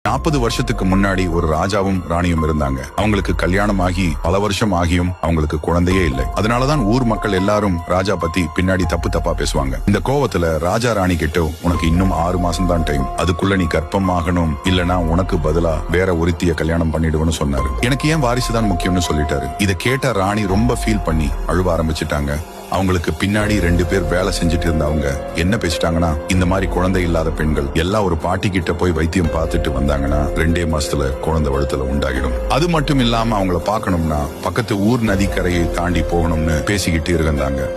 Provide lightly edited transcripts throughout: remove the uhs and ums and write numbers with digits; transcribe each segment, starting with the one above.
40 வருஷத்துக்கு முன்னாடி ஒரு ராஜாவும் ராணியும் இருந்தாங்க. அவங்களுக்கு கல்யாணம் ஆகி பல வருஷம் ஆகியும் அவங்களுக்கு குழந்தையே இல்லை. அதனாலதான் ஊர் மக்கள் எல்லாரும் ராஜா பத்தி பின்னாடி தப்பா பேசுவாங்க. இந்த கோவத்துல ராஜா ராணி கிட்ட உனக்கு இன்னும் 6 மாசம் தான் டைம், அதுக்குள்ள நீ கர்ப்பம் ஆகணும், இல்லனா உனக்கு பதிலா வேற ஒருத்திய கல்யாணம் பண்ணிடுவேன்னு சொன்னாரு. எனக்கு ஏன் வாரிசுதான் முக்கியம்னு சொல்லிட்டாரு. இதை கேட்ட ராணி ரொம்ப ஃபீல் பண்ணி அழுவ ஆரம்பிச்சுட்டாங்க. அவங்களுக்கு பின்னாடி 2 பேர் வேலை செஞ்சுட்டு இருந்தவங்க என்ன பேசிட்டாங்கன்னா, இந்த மாதிரி குழந்தை இல்லாத பெண்கள் எல்லாம் ஒரு பாட்டி கிட்ட போய் வைத்தியம் பார்த்துட்டு வந்தாங்கன்னா 2 மாசத்துல குழந்தை வழுத்துல உண்டாகிடும். அது மட்டும் இல்லாம அவங்கள பார்க்கணும்னா பக்கத்து ஊர் நதிக்கரையை தாண்டி போகணும்னு பேசிக்கிட்டு இருந்தாங்க.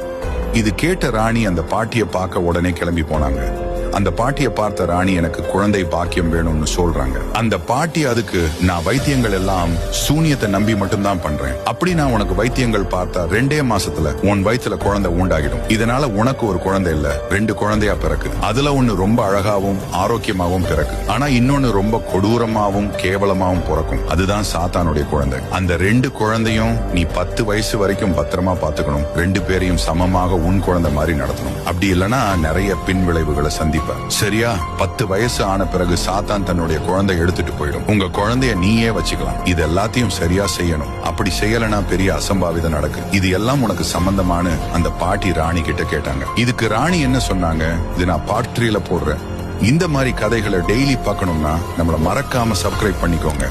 இது கேட்ட ராணி அந்த பாட்டிய பார்க்க உடனே கிளம்பி போனாங்க. அந்த பாட்டிய பார்த்த ராணி எனக்கு குழந்தை பாக்கியம் வேணும்னு சொல்றாங்க. அந்த பாட்டி அதுக்கு நான் வைத்தியங்கள் எல்லாம் சூனியத்தை நம்பி மட்டும்தான் பண்றேன், அப்படி நான் உனக்கு வைத்தியங்கள் பார்த்தா 2 மாசத்துல உன் வயித்துல குழந்தை உண்டாகிடும், இதனால உனக்கு ஒரு குழந்தை இல்ல 2 குழந்தையா பிறக்கு, அதுல ஒண்ணு ரொம்ப அழகாவும் ஆரோக்கியமாவும் பிறக்கு, ஆனா இன்னொன்னு ரொம்ப கொடூரமாவும் கேவலமாவும் பிறக்கும், அதுதான் சாத்தானுடைய குழந்தை. அந்த 2 குழந்தையும் நீ 10 வயசு வரைக்கும் பத்திரமா பாத்துக்கணும், 2 பேரையும் சமமாக உன் குழந்தை மாதிரி நடத்தணும், அப்படி இல்லைன்னா நிறைய பின் விளைவுகளை சந்திப்ப. சரியா? 10 வயசு ஆன பிறகு சாத்தான் தன்னுடைய குழந்தை எடுத்துட்டு போயிடும். உங்க குழந்தைய நீயே வச்சுக்கலாம். இது எல்லாத்தையும் சரியா செய்யணும், அப்படி செய்யலனா பெரிய அசம்பாவிதம் நடக்கு. இது எல்லாம் உனக்கு சம்பந்தமான அந்த பாட்டி ராணி கிட்ட கேட்டாங்க. இதுக்கு ராணி என்ன சொன்னாங்க, இது நான் பார்ட் 3ல போடுறேன். இந்த மாதிரி கதைகளை டெய்லி பார்க்கணும்னா நம்மள மறக்காம சப்ஸ்கிரைப் பண்ணிக்கோங்க.